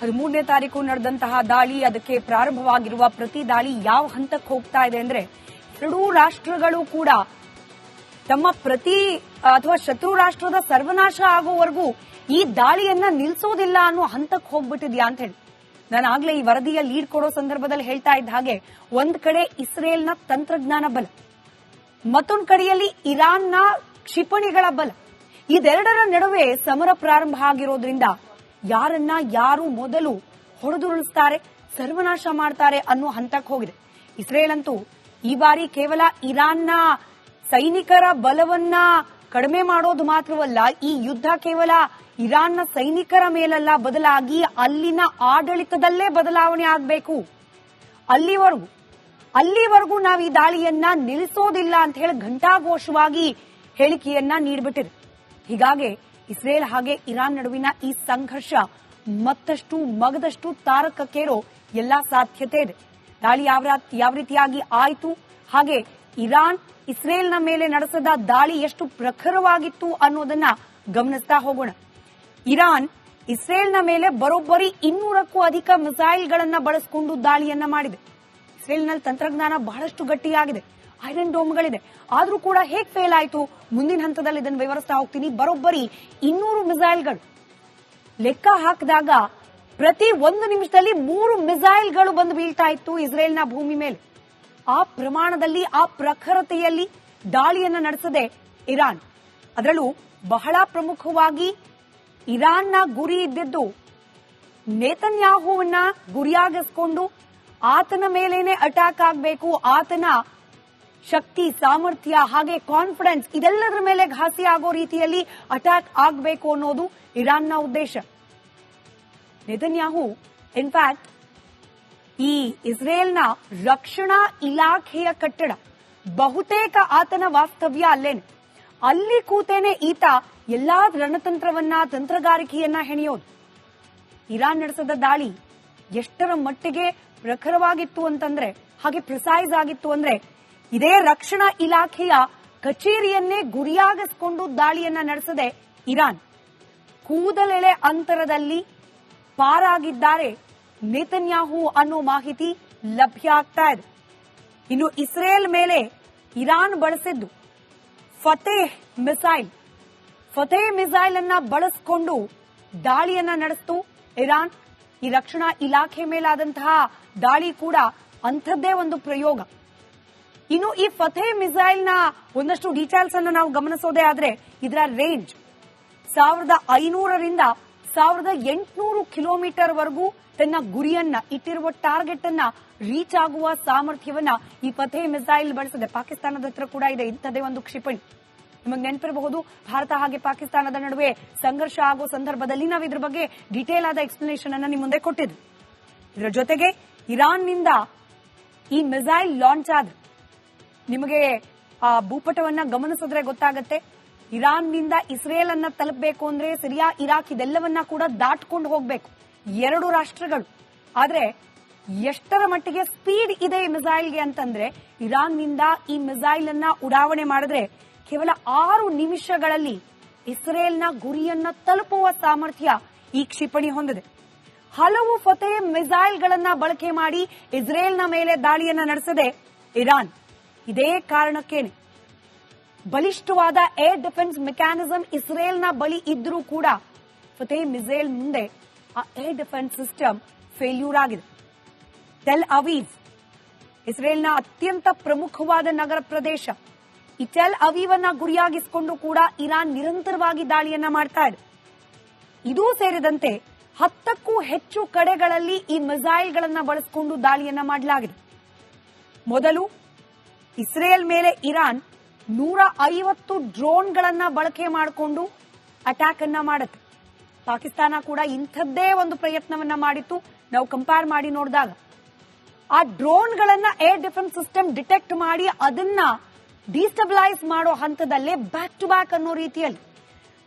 13ನೇ ತಾರೀಕು ನಡೆದಂತಹ ದಾಳಿ, ಅದಕ್ಕೆ ಪ್ರಾರಂಭವಾಗಿರುವ ಪ್ರತಿ ದಾಳಿ ಯಾವ ಹಂತಕ್ಕೆ ಹೋಗ್ತಾ ಇದೆ ಅಂದ್ರೆ, ಎರಡೂ ರಾಷ್ಟ್ರಗಳು ಕೂಡ ತಮ್ಮ ಅಥವಾ ಶತ್ರು ರಾಷ್ಟ್ರದ ಸರ್ವನಾಶ ಆಗುವವರೆಗೂ ಈ ದಾಳಿಯನ್ನ ನಿಲ್ಲಿಸೋದಿಲ್ಲ ಅನ್ನೋ ಹಂತಕ್ಕೆ ಹೋಗ್ಬಿಟ್ಟಿದ್ಯಾ ಅಂತ ಹೇಳಿ ನಾನು ಆಗ್ಲೇ ಈ ವರದಿಯ ಲೀಡ್ ಕೊಡೋ ಸಂದರ್ಭದಲ್ಲಿ ಹೇಳ್ತಾ ಇದ್ದ ಹಾಗೆ, ಒಂದ್ ಕಡೆ ಇಸ್ರೇಲ್ನ ತಂತ್ರಜ್ಞಾನ ಬಲ, ಮತ್ತೊಂದು ಕಡೆಯಲ್ಲಿ ಇರಾನ್ನ ಕ್ಷಿಪಣಿಗಳ ಬಲ, ಇದೆರಡರ ನಡುವೆ ಸಮರ ಪ್ರಾರಂಭ ಆಗಿರೋದ್ರಿಂದ ಯಾರನ್ನ ಯಾರು ಮೊದಲು ಹೊಡೆದುರುಳಿಸ್ತಾರೆ, ಸರ್ವನಾಶ ಮಾಡ್ತಾರೆ ಅನ್ನೋ ಹಂತಕ್ಕೆ ಹೋಗಿದೆ. ಇಸ್ರೇಲ್ ಅಂತೂ ಈ ಬಾರಿ ಕೇವಲ ಇರಾನ್ನ ಸೈನಿಕರ ಬಲವನ್ನ ಕಡಿಮೆ ಮಾಡೋದು ಮಾತ್ರವಲ್ಲ, ಈ ಯುದ್ಧ ಕೇವಲ ಇರಾನ್ನ ಸೈನಿಕರ ಮೇಲಲ್ಲ, ಬದಲಾಗಿ ಅಲ್ಲಿನ ಆಡಳಿತದಲ್ಲೇ ಬದಲಾವಣೆ ಆಗಬೇಕು. ಅಲ್ಲಿವರೆಗೂ ನಾವು ಈ ದಾಳಿಯನ್ನ ನಿಲ್ಲಿಸೋದಿಲ್ಲ ಅಂತ ಹೇಳಿ ಘಂಟಾಘೋಷವಾಗಿ ಹೇಳಿಕೆಯನ್ನ ನೀಡಿಬಿಟ್ಟಿದೆ. ಹೀಗಾಗಿ ಇಸ್ರೇಲ್ ಹಾಗೆ ಇರಾನ್ ನಡುವಿನ ಈ ಸಂಘರ್ಷ ಮತ್ತಷ್ಟು ಮಗದಷ್ಟು ತಾರಕಕ್ಕೇರೋ ಎಲ್ಲಾ ಸಾಧ್ಯತೆ ಇದೆ. ದಾಳಿ ಯಾವ ರೀತಿಯಾಗಿ ಆಯಿತು, ಹಾಗೆ ಇರಾನ್ ಇಸ್ರೇಲ್ನ ಮೇಲೆ ನಡೆಸಿದ ದಾಳಿ ಎಷ್ಟು ಪ್ರಖರವಾಗಿತ್ತು ಅನ್ನೋದನ್ನ ಗಮನಿಸ್ತಾ ಹೋಗೋಣ. ಇರಾನ್ ಇಸ್ರೇಲ್ನ ಮೇಲೆ ಬರೋಬ್ಬರಿ 200ಕ್ಕೂ ಅಧಿಕ ಮಿಸೈಲ್ಗಳನ್ನ ಬಳಸಿಕೊಂಡು ದಾಳಿಯನ್ನ ಮಾಡಿದೆ. ಇಸ್ರೇಲ್ನಲ್ಲಿ ತಂತ್ರಜ್ಞಾನ ಬಹಳಷ್ಟು ಗಟ್ಟಿಯಾಗಿದೆ, ಐರನ್ ಡೋಮ್ಗಳಿದೆ. ಆದ್ರೂ ಕೂಡ ಹೇಗೆ ಫೇಲ್ ಆಯಿತು, ಮುಂದಿನ ಹಂತದಲ್ಲಿ ಇದನ್ನು ವಿವರಿಸ್ತಾ ಹೋಗ್ತೀನಿ. ಬರೋಬ್ಬರಿ 200 ಮಿಸೈಲ್ಗಳು ಲೆಕ್ಕ ಹಾಕಿದಾಗ ಪ್ರತಿ 1 ನಿಮಿಷದಲ್ಲಿ 3 ಮಿಸೈಲ್ಗಳು ಬಂದು ಬೀಳ್ತಾ ಇತ್ತು ಇಸ್ರೇಲ್ನ ಭೂಮಿ ಮೇಲೆ. ಆ ಪ್ರಮಾಣದಲ್ಲಿ, ಆ ಪ್ರಖರತೆಯಲ್ಲಿ ದಾಳಿಯನ್ನ ನಡೆಸದೆ ಇರಾನ್. ಅದರಲ್ಲೂ ಬಹಳ ಪ್ರಮುಖವಾಗಿ ಇರಾನ್ನ ಗುರಿ ಇದ್ದಿದ್ದು ನೇತನ್ಯಾಹುವನ್ನ ಗುರಿಯಾಗಿಸಿಕೊಂಡು ಆತನ ಮೇಲೇನೆ ಅಟ್ಯಾಕ್ ಆಗಬೇಕು, ಆತನ ಶಕ್ತಿ, ಸಾಮರ್ಥ್ಯ, ಹಾಗೆ ಕಾನ್ಫಿಡೆನ್ಸ್ ಇದೆಲ್ಲದರ ಮೇಲೆ ಘಾಸಿ ಆಗೋ ರೀತಿಯಲ್ಲಿ ಅಟ್ಯಾಕ್ ಆಗಬೇಕು ಅನ್ನೋದು ಇರಾನ್ನ ಉದ್ದೇಶ. ನೇತನ್ಯಾಹು ಇನ್ಫ್ಯಾಕ್ಟ್ ಈ ಇಸ್ರೇಲ್ನ ರಕ್ಷಣಾ ಇಲಾಖೆಯ ಕಟ್ಟಡ ಬಹುತೇಕ ಆತನ ವಾಸ್ತವ್ಯ ಅಲ್ಲೇನೆ. ಅಲ್ಲಿ ಕೂತೇನೆ ಈತ ಎಲ್ಲಾ ರಣತಂತ್ರವನ್ನ, ತಂತ್ರಗಾರಿಕೆಯನ್ನ ಹೆಣೆಯೋದು. ಇರಾನ್ ನಡೆಸಿದ ದಾಳಿ ಎಷ್ಟರ ಮಟ್ಟಿಗೆ ಪ್ರಖರವಾಗಿತ್ತು ಅಂತಂದ್ರೆ, ಹಾಗೆ ಪ್ರಿಸೈಸ್ ಆಗಿತ್ತು ಅಂದ್ರೆ, ಇದೇ ರಕ್ಷಣಾ ಇಲಾಖೆಯ ಕಚೇರಿಯನ್ನೇ ಗುರಿಯಾಗಿಸಿಕೊಂಡು ದಾಳಿಯನ್ನ ನಡೆಸದೆ ಇರಾನ್ ಕೂದಲೆಳೆ ಅಂತರದಲ್ಲಿ ಪಾರಾಗಿದ್ದಾರೆ ನೇತನ್ಯಾಹು ಅನ್ನೋ ಮಾಹಿತಿ ಲಭ್ಯ ಆಗ್ತಾ ಇದೆ. ಇನ್ನು ಇಸ್ರೇಲ್ ಮೇಲೆ ಇರಾನ್ ಬಳಸಿದ್ದು ಫತೇಹ್ ಮಿಸೈಲ್ ಅನ್ನ ಬಳಸಿಕೊಂಡು ದಾಳಿಯನ್ನ ನಡೆಸಿತು ಇರಾನ್. ಈ ರಕ್ಷಣಾ ಇಲಾಖೆ ಮೇಲಾದಂತಹ ದಾಳಿ ಕೂಡ ಅಂಥದ್ದೇ ಒಂದು ಪ್ರಯೋಗ. ಇನ್ನು ಈ ಫತೇಹ್ ಮಿಸೈಲ್ನ ಒಂದಷ್ಟು ಡೀಟೇಲ್ಸ್ ಅನ್ನು ನಾವು ಗಮನಿಸೋದೇ ಆದ್ರೆ, ಇದರ ರೇಂಜ್ 1500ರಿಂದ 1800 ಕಿಲೋಮೀಟರ್ ವರೆಗೂ ತನ್ನ ಗುರಿಯನ್ನ, ಇಟ್ಟಿರುವ ಟಾರ್ಗೆಟ್ ಅನ್ನ ರೀಚ್ ಆಗುವ ಸಾಮರ್ಥ್ಯವನ್ನ ಈ ಫತೇಹ್ ಮಿಸೈಲ್ ಬಳಸಿದೆ. ಪಾಕಿಸ್ತಾನದ ಹತ್ರ ಕೂಡ ಇದೆ ಇಂಥದೇ ಒಂದು ಕ್ಷಿಪಣಿ. ನಿಮಗೆ ನೆನಪಿರಬಹುದು, ಭಾರತ ಹಾಗೆ ಪಾಕಿಸ್ತಾನದ ನಡುವೆ ಸಂಘರ್ಷ ಆಗೋ ಸಂದರ್ಭದಲ್ಲಿ ನಾವು ಇದ್ರ ಬಗ್ಗೆ ಡೀಟೇಲ್ ಆದ ಎಕ್ಸ್ಪ್ಲನೇಷನ್ ಅನ್ನ ನಿಮ್ಮ ಮುಂದೆ ಕೊಟ್ಟಿದ್ವಿ. ಇದರ ಜೊತೆಗೆ ಇರಾನ್ನಿಂದ ಈ ಮಿಸೈಲ್ ಲಾಂಚ್ ಆದ್ರೆ ನಿಮಗೆ ಆ ಭೂಪಟವನ್ನ ಗಮನಿಸಿದ್ರೆ ಗೊತ್ತಾಗತ್ತೆ. ಇರಾನ್ನಿಂದ ಇಸ್ರೇಲ್ ಅನ್ನ ತಲುಪಬೇಕು ಅಂದ್ರೆ ಸಿರಿಯಾ, ಇರಾಕ್ ಇದೆಲ್ಲವನ್ನ ಕೂಡ ದಾಟ್ಕೊಂಡು ಹೋಗ್ಬೇಕು 2 ರಾಷ್ಟ್ರಗಳು. ಆದ್ರೆ ಎಷ್ಟರ ಮಟ್ಟಿಗೆ ಸ್ಪೀಡ್ ಇದೆ ಈ ಮಿಸೈಲ್ಗೆ ಅಂತಂದ್ರೆ, ಇರಾನ್ನಿಂದ ಈ ಮಿಸೈಲ್ ಅನ್ನ ಉಡಾವಣೆ ಮಾಡಿದ್ರೆ ಕೇವಲ 6 ನಿಮಿಷಗಳಲ್ಲಿ ಇಸ್ರೇಲ್ನ ಗುರಿಯನ್ನ ತಲುಪುವ ಸಾಮರ್ಥ್ಯ ಈ ಕ್ಷಿಪಣಿ ಹೊಂದಿದೆ. ಹಲವು ಫತೇಹ್ ಮಿಸೈಲ್ಗಳನ್ನ ಬಳಕೆ ಮಾಡಿ ಇಸ್ರೇಲ್ನ ಮೇಲೆ ದಾಳಿಯನ್ನ ನಡೆಸದೆ ಇರಾನ್. ಇದೇ ಕಾರಣಕ್ಕೇನೆ ಬಲಿಷ್ಠವಾದ ಏರ್ ಡಿಫೆನ್ಸ್ ಮೆಕ್ಯಾನಿಸಂ ಇಸ್ರೇಲ್ನ ಬಳಿ ಇದ್ರೂ ಕೂಡ ಫತೇಹ್ ಮಿಸೈಲ್ ಮುಂದೆ ಆ ಏರ್ ಡಿಫೆನ್ಸ್ ಸಿಸ್ಟಮ್ ಫೇಲ್ಯೂರ್ ಆಗಿದೆ. ಟೆಲ್ ಅವೀವ್ ಇಸ್ರೇಲ್ನ ಅತ್ಯಂತ ಪ್ರಮುಖವಾದ ನಗರ ಪ್ರದೇಶ. ಈ ಟೆಲ್ ಅವೀವ್ ಅನ್ನ ಗುರಿಯಾಗಿಸಿಕೊಂಡು ಕೂಡ ಇರಾನ್ ನಿರಂತರವಾಗಿ ದಾಳಿಯನ್ನ ಮಾಡ್ತಾ ಇದೆ. ಇದೂ ಸೇರಿದಂತೆ 10ಕ್ಕೂ ಹೆಚ್ಚು ಕಡೆಗಳಲ್ಲಿ ಈ ಮಿಸೈಲ್ಗಳನ್ನ ಬಳಸಿಕೊಂಡು ದಾಳಿಯನ್ನ ಮಾಡಲಾಗಿದೆ. ಮೊದಲು ಇಸ್ರೇಲ್ ಮೇಲೆ ಇರಾನ್ 150 ಡ್ರೋನ್ಗಳನ್ನ ಬಳಕೆ ಮಾಡಿಕೊಂಡು ಅಟ್ಯಾಕ್ ಅನ್ನ ಮಾಡುತ್ತೆ. ಪಾಕಿಸ್ತಾನ ಕೂಡ ಇಂಥದ್ದೇ ಒಂದು ಪ್ರಯತ್ನವನ್ನ ಮಾಡಿತ್ತು. ನಾವು ಕಂಪೇರ್ ಮಾಡಿ ನೋಡಿದಾಗ ಆ ಡ್ರೋನ್ಗಳನ್ನ ಏರ್ ಡಿಫೆನ್ಸ್ ಸಿಸ್ಟಮ್ ಡಿಟೆಕ್ಟ್ ಮಾಡಿ ಅದನ್ನ ಡಿಸ್ಟೆಬಿಲೈಸ್ ಮಾಡೋ ಹಂತದಲ್ಲೇ ಬ್ಯಾಕ್ ಟು ಬ್ಯಾಕ್ ಅನ್ನೋ ರೀತಿಯಲ್ಲಿ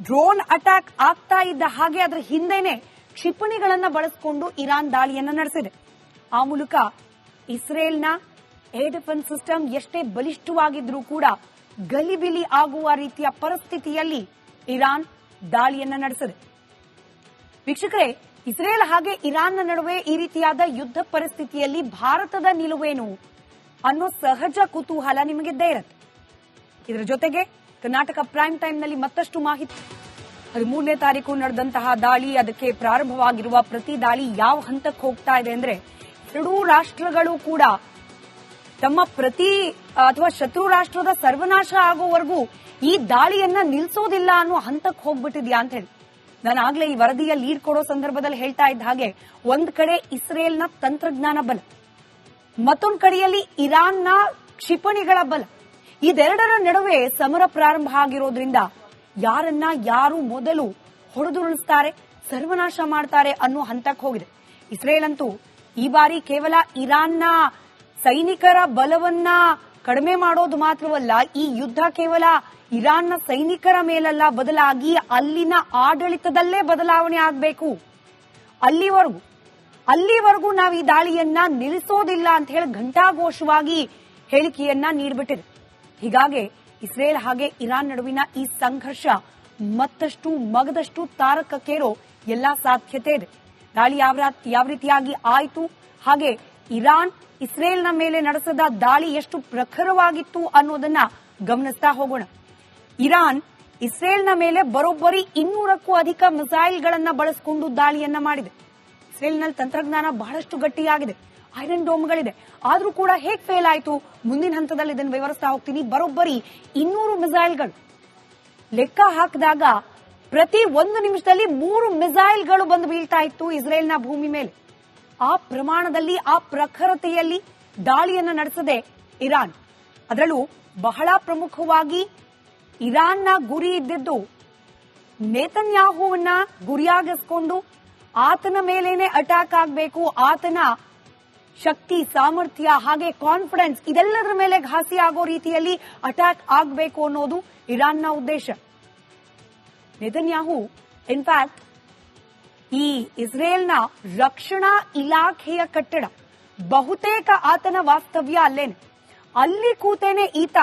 ಡ್ರೋನ್ ಅಟ್ಯಾಕ್ ಆಗ್ತಾ ಇದ್ದ ಹಾಗೆ ಅದರ ಹಿಂದೆನೆ ಕ್ಷಿಪಣಿಗಳನ್ನ ಬಳಸಿಕೊಂಡು ಇರಾನ್ ದಾಳಿಯನ್ನ ನಡೆಸಿದೆ. ಆ ಮೂಲಕ ಇಸ್ರೇಲ್ನ ಏರ್ ಡಿಫೆನ್ಸ್ ಸಿಸ್ಟಮ್ ಎಷ್ಟೇ ಬಲಿಷ್ಠವಾಗಿದ್ರೂ ಕೂಡ ಗಲಿಬಿಲಿ ಆಗುವ ರೀತಿಯ ಪರಿಸ್ಥಿತಿಯಲ್ಲಿ ಇರಾನ್ ದಾಳಿಯನ್ನ ನಡೆಸಿದೆ. ವೀಕ್ಷಕರೇ, ಇಸ್ರೇಲ್ ಹಾಗೆ ಇರಾನ್ನ ನಡುವೆ ಈ ರೀತಿಯಾದ ಯುದ್ಧ ಪರಿಸ್ಥಿತಿಯಲ್ಲಿ ಭಾರತದ ನಿಲುವೇನು ಅನ್ನೋ ಸಹಜ ಕುತೂಹಲ ನಿಮಗಿದ್ದೇ ಇರುತ್ತೆ. ಇದರ ಜೊತೆಗೆ ಕರ್ನಾಟಕ ಪ್ರೈಮ್ ಟೈಮ್ನಲ್ಲಿ ಮತ್ತಷ್ಟು ಮಾಹಿತಿ. 13ನೇ ತಾರೀಕು ನಡೆದಂತಹ ದಾಳಿ, ಅದಕ್ಕೆ ಪ್ರಾರಂಭವಾಗಿರುವ ಪ್ರತಿ ದಾಳಿ ಯಾವ ಹಂತಕ್ಕೆ ಹೋಗ್ತಾ ಇದೆ ಅಂದ್ರೆ, ಎರಡೂ ರಾಷ್ಟ್ರಗಳು ಕೂಡ ತಮ್ಮ ಅಥವಾ ಶತ್ರು ರಾಷ್ಟ್ರದ ಸರ್ವನಾಶ ಆಗುವವರೆಗೂ ಈ ದಾಳಿಯನ್ನ ನಿಲ್ಲಿಸೋದಿಲ್ಲ ಅನ್ನೋ ಹಂತಕ್ಕೆ ಹೋಗ್ಬಿಟ್ಟಿದ್ಯಾ ಅಂತ ಹೇಳಿ ನಾನು ಆಗ್ಲೇ ಈ ವರದಿಯ ಲೀಡ್ ಕೊಡೋ ಸಂದರ್ಭದಲ್ಲಿ ಹೇಳ್ತಾ ಇದ್ದ ಹಾಗೆ, ಒಂದ್ ಕಡೆ ಇಸ್ರೇಲ್ನ ತಂತ್ರಜ್ಞಾನ ಬಲ, ಮತ್ತೊಂದು ಕಡೆಯಲ್ಲಿ ಇರಾನ್ನ ಕ್ಷಿಪಣಿಗಳ ಬಲ, ಇದೆರಡರ ನಡುವೆ ಸಮರ ಪ್ರಾರಂಭ ಆಗಿರೋದ್ರಿಂದ ಯಾರನ್ನ ಯಾರು ಮೊದಲು ಹೊಡೆದುರುಳಿಸ್ತಾರೆ, ಸರ್ವನಾಶ ಮಾಡ್ತಾರೆ ಅನ್ನೋ ಹಂತಕ್ಕೆ ಹೋಗಿದೆ. ಇಸ್ರೇಲ್ ಅಂತೂ ಈ ಬಾರಿ ಕೇವಲ ಇರಾನ್ನ ಸೈನಿಕರ ಬಲವನ್ನ ಕಡಿಮೆ ಮಾಡೋದು ಮಾತ್ರವಲ್ಲ, ಈ ಯುದ್ಧ ಕೇವಲ ಇರಾನ್ನ ಸೈನಿಕರ ಮೇಲಲ್ಲ, ಬದಲಾಗಿ ಅಲ್ಲಿನ ಆಡಳಿತದಲ್ಲೇ ಬದಲಾವಣೆ ಆಗಬೇಕು. ಅಲ್ಲಿವರೆಗೂ ನಾವು ಈ ದಾಳಿಯನ್ನ ನಿಲ್ಲಿಸೋದಿಲ್ಲ ಅಂತ ಹೇಳಿ ಘಂಟಾಘೋಷವಾಗಿ ಹೇಳಿಕೆಯನ್ನ ನೀಡಿಬಿಟ್ಟಿದೆ. ಹೀಗಾಗಿ ಇಸ್ರೇಲ್ ಹಾಗೆ ಇರಾನ್ ನಡುವಿನ ಈ ಸಂಘರ್ಷ ಮತ್ತಷ್ಟು ಮಗದಷ್ಟು ತಾರಕಕ್ಕೇರೋ ಎಲ್ಲಾ ಸಾಧ್ಯತೆ ಇದೆ. ದಾಳಿ ಯಾವ ರೀತಿಯಾಗಿ ಆಯಿತು, ಹಾಗೆ ಇರಾನ್ ಇಸ್ರೇಲ್ನ ಮೇಲೆ ನಡೆಸಿದ ದಾಳಿ ಎಷ್ಟು ಪ್ರಖರವಾಗಿತ್ತು ಅನ್ನೋದನ್ನ ಗಮನಿಸ್ತಾ ಹೋಗೋಣ. ಇರಾನ್ ಇಸ್ರೇಲ್ನ ಮೇಲೆ ಬರೋಬ್ಬರಿ 200ಕ್ಕೂ ಅಧಿಕ ಮಿಸೈಲ್ಗಳನ್ನ ಬಳಸಿಕೊಂಡು ದಾಳಿಯನ್ನ ಮಾಡಿದೆ. ಇಸ್ರೇಲ್ನಲ್ಲಿ ತಂತ್ರಜ್ಞಾನ ಬಹಳಷ್ಟು ಗಟ್ಟಿಯಾಗಿದೆ, ಐರನ್ ಡೋಮ್ಗಳಿದೆ. ಆದ್ರೂ ಕೂಡ ಹೇಗೆ ಫೇಲ್ ಆಯಿತು, ಮುಂದಿನ ಹಂತದಲ್ಲಿ ಇದನ್ನು ವಿವರಿಸ್ತಾ ಹೋಗ್ತೀನಿ. ಬರೋಬ್ಬರಿ 200 ಮಿಸೈಲ್ಗಳು ಲೆಕ್ಕ ಹಾಕಿದಾಗ ಪ್ರತಿ 1 ನಿಮಿಷದಲ್ಲಿ 3 ಮಿಸೈಲ್ಗಳು ಬಂದು ಬೀಳ್ತಾ ಇತ್ತು ಇಸ್ರೇಲ್ನ ಭೂಮಿ ಮೇಲೆ. ಆ ಪ್ರಮಾಣದಲ್ಲಿ, ಆ ಪ್ರಖರತೆಯಲ್ಲಿ ದಾಳಿಯನ್ನ ನಡೆಸದೆ ಇರಾನ್. ಅದರಲ್ಲೂ ಬಹಳ ಪ್ರಮುಖವಾಗಿ ಇರಾನ್ನ ಗುರಿ ಇದ್ದಿದ್ದು ನೇತನ್ಯಾಹುವನ್ನ ಗುರಿಯಾಗಿಸಿಕೊಂಡು ಆತನ ಮೇಲೇನೆ ಅಟ್ಯಾಕ್ ಆಗಬೇಕು, ಆತನ ಶಕ್ತಿ, ಸಾಮರ್ಥ್ಯ, ಹಾಗೆ ಕಾನ್ಫಿಡೆನ್ಸ್ ಇದೆಲ್ಲದರ ಮೇಲೆ ಘಾಸಿ ಆಗೋ ರೀತಿಯಲ್ಲಿ ಅಟ್ಯಾಕ್ ಆಗಬೇಕು ಅನ್ನೋದು ಇರಾನ್ನ ಉದ್ದೇಶ. ನೇತನ್ಯಾಹು ಇನ್ಫ್ಯಾಕ್ಟ್ ಈ ಇಸ್ರೇಲ್ನ ರಕ್ಷಣಾ ಇಲಾಖೆಯ ಕಟ್ಟಡ ಬಹುತೇಕ ಆತನ ವಾಸ್ತವ್ಯ ಅಲ್ಲೇನೆ. ಅಲ್ಲಿ ಕೂತೇನೆ ಈತ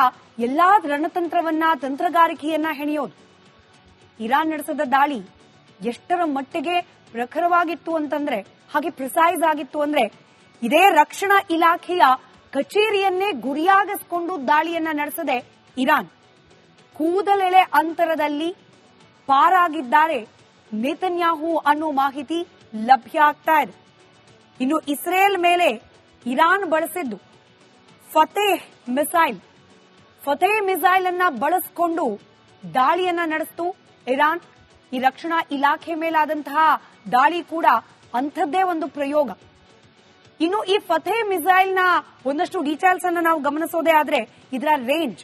ಎಲ್ಲಾ ರಣತಂತ್ರವನ್ನ, ತಂತ್ರಗಾರಿಕೆಯನ್ನ ಹೆಣೆಯೋದು. ಇರಾನ್ ನಡೆಸಿದ ದಾಳಿ ಎಷ್ಟರ ಮಟ್ಟಿಗೆ ಪ್ರಖರವಾಗಿತ್ತು ಅಂತಂದ್ರೆ, ಹಾಗೆ ಪ್ರಿಸೈಸ್ ಆಗಿತ್ತು ಅಂದ್ರೆ, ಇದೇ ರಕ್ಷಣಾ ಇಲಾಖೆಯ ಕಚೇರಿಯನ್ನೇ ಗುರಿಯಾಗಿಸಿಕೊಂಡು ದಾಳಿಯನ್ನ ನಡೆಸದೆ ಇರಾನ್ ಕೂದಲೆಳೆ ಅಂತರದಲ್ಲಿ ಪಾರಾಗಿದ್ದಾರೆ ನೇತನ್ಯಾಹು ಅನ್ನೋ ಮಾಹಿತಿ ಲಭ್ಯ ಆಗ್ತಾ ಇದೆ. ಇನ್ನು ಇಸ್ರೇಲ್ ಮೇಲೆ ಇರಾನ್ ಬಳಸಿದ್ದು ಫತೇಹ್ ಮಿಸೈಲ್ ಅನ್ನ ಬಳಸಿಕೊಂಡು ದಾಳಿಯನ್ನ ನಡೆಸಿತು ಇರಾನ್. ಈ ರಕ್ಷಣಾ ಇಲಾಖೆ ಮೇಲಾದಂತಹ ದಾಳಿ ಕೂಡ ಅಂಥದ್ದೇ ಒಂದು ಪ್ರಯೋಗ. ಇನ್ನು ಈ ಫತೇಹ್ ಮಿಸೈಲ್ನ ಒಂದಷ್ಟು ಡೀಟೇಲ್ಸ್ ಅನ್ನು ನಾವು ಗಮನಿಸೋದೇ ಆದ್ರೆ, ಇದರ ರೇಂಜ್